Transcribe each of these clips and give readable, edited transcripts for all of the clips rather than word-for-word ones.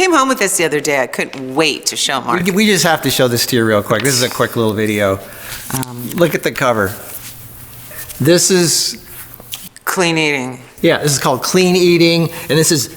came home with this the other day. I couldn't wait to show Mark. We just have to show this to you real quick. This is a quick little video. Look at the cover. This is... Clean eating. Yeah, this is called Clean Eating, and this is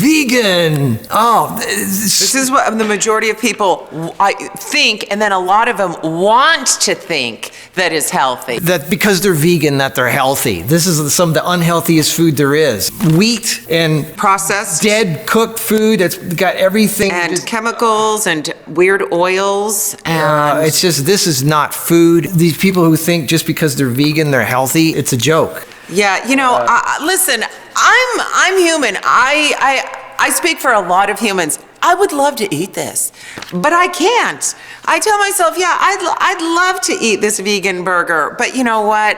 vegan. Oh, this is what the majority of people I think, and then a lot of them want to think that is healthy. That because they're vegan, that they're healthy. This is some of the unhealthiest food there is. Wheat and processed, dead cooked food that's got everything. And chemicals and weird oils. And it's just, this is not food. These people who think just because they're vegan, they're healthy, it's a joke. Yeah, you know, listen, I'm human. I speak for a lot of humans. I would love to eat this, but I can't. I tell myself, yeah, I'd love to eat this vegan burger, but you know what?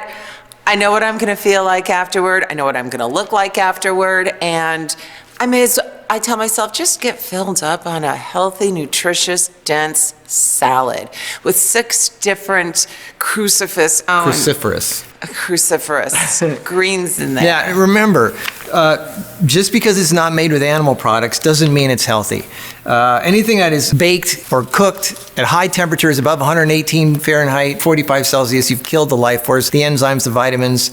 I know what I'm gonna feel like afterward. I know what I'm gonna look like afterward, and I tell myself, just get filled up on a healthy, nutritious, dense salad with 6 different cruciferous greens in there. Yeah, remember, just because it's not made with animal products doesn't mean it's healthy. Anything that is baked or cooked at high temperatures above 118 Fahrenheit, 45 Celsius, you've killed the life force, the enzymes, the vitamins.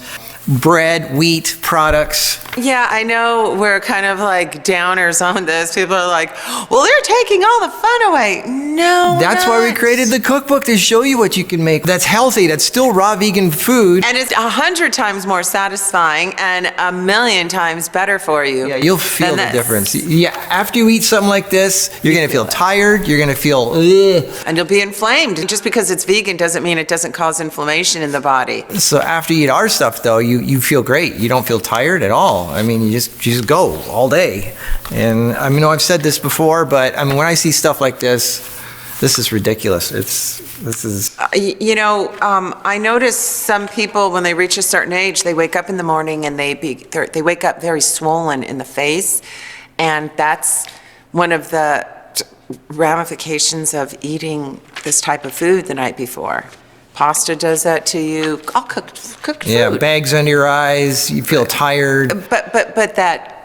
Bread, wheat, products. Yeah, I know we're kind of like downers on this. People are like, well, they're taking all the fun away. No, that's why we created the cookbook, to show you what you can make that's healthy, that's still raw vegan food. And it's 100 times more satisfying and 1,000,000 times better for you. Yeah, you'll feel the difference. Yeah, after you eat something like this, you're gonna feel tired, you're gonna feel and you'll be inflamed. Just because it's vegan doesn't mean it doesn't cause inflammation in the body. So after you eat our stuff though, you feel great. You don't feel tired at all. I mean, you just go all day. And I mean, I've said this before, but I mean, when I see stuff like this is ridiculous. You know, I notice some people when they reach a certain age, they wake up in the morning and they wake up very swollen in the face, and that's one of the ramifications of eating this type of food the night before. Pasta does that to you. All cooked food. Yeah, bags under your eyes. You feel tired. But that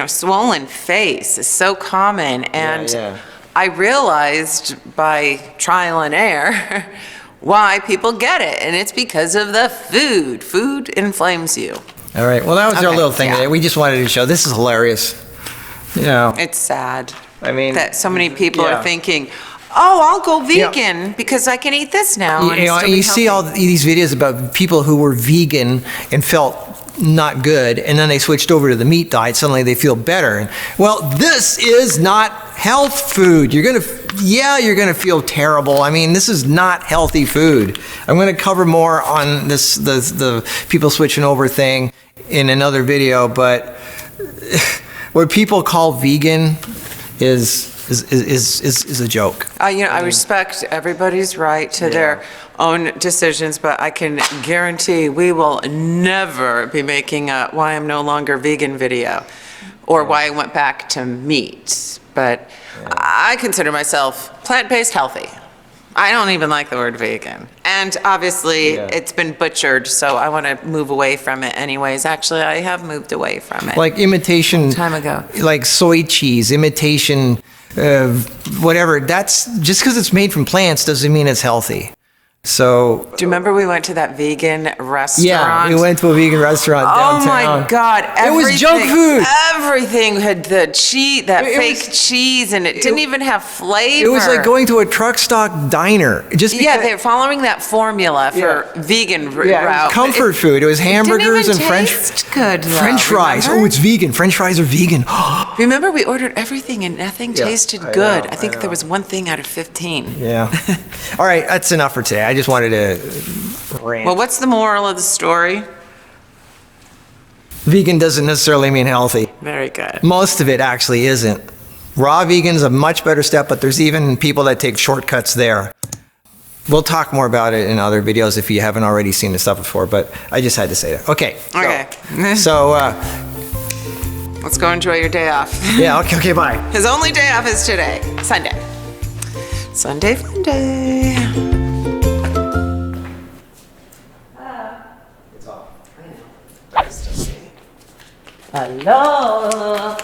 swollen face is so common, and I realized by trial and error why people get it, and it's because of the food. Food inflames you. All right. Well, that was our little thing today. We just wanted to show. This is hilarious. You know, it's sad. I mean, that so many people are thinking, oh, I'll go vegan because I can eat this now. You see all these videos about people who were vegan and felt not good, and then they switched over to the meat diet. Suddenly they feel better. Well, this is not health food. You're gonna feel terrible. I mean, this is not healthy food. I'm gonna cover more on this, the people switching over thing in another video, but what people call vegan is a joke. I respect everybody's right to their own decisions, but I can guarantee we will never be making a why I'm no longer vegan video or why I went back to meat. But I consider myself plant-based healthy. I don't even like the word vegan. And obviously it's been butchered, so I want to move away from it anyways. Actually, I have moved away from it. Like imitation, time ago. Like soy cheese, imitation whatever, that's just because it's made from plants doesn't mean it's healthy. So, do you remember we went to that vegan restaurant? Yeah, we went to a vegan restaurant downtown. Oh my God. It was junk food. Everything had the cheese, fake cheese, and it didn't even have flavor. It was like going to a truck stop diner. They're following that formula for vegan route. It was comfort food. It was hamburgers and French fries. Oh, it's vegan. French fries are vegan. Remember, we ordered everything and nothing tasted good. I think there was 1 thing out of 15. Yeah. All right, that's enough for today. I just wanted to rant. Well, what's the moral of the story? Vegan doesn't necessarily mean healthy. Very good. Most of it actually isn't. Raw vegan is a much better step, but there's even people that take shortcuts there. We'll talk more about it in other videos if you haven't already seen the stuff before, but I just had to say that. Okay. So let's go enjoy your day off. Yeah, okay, bye. His only day off is today, Sunday. Sunday fun day. Hello.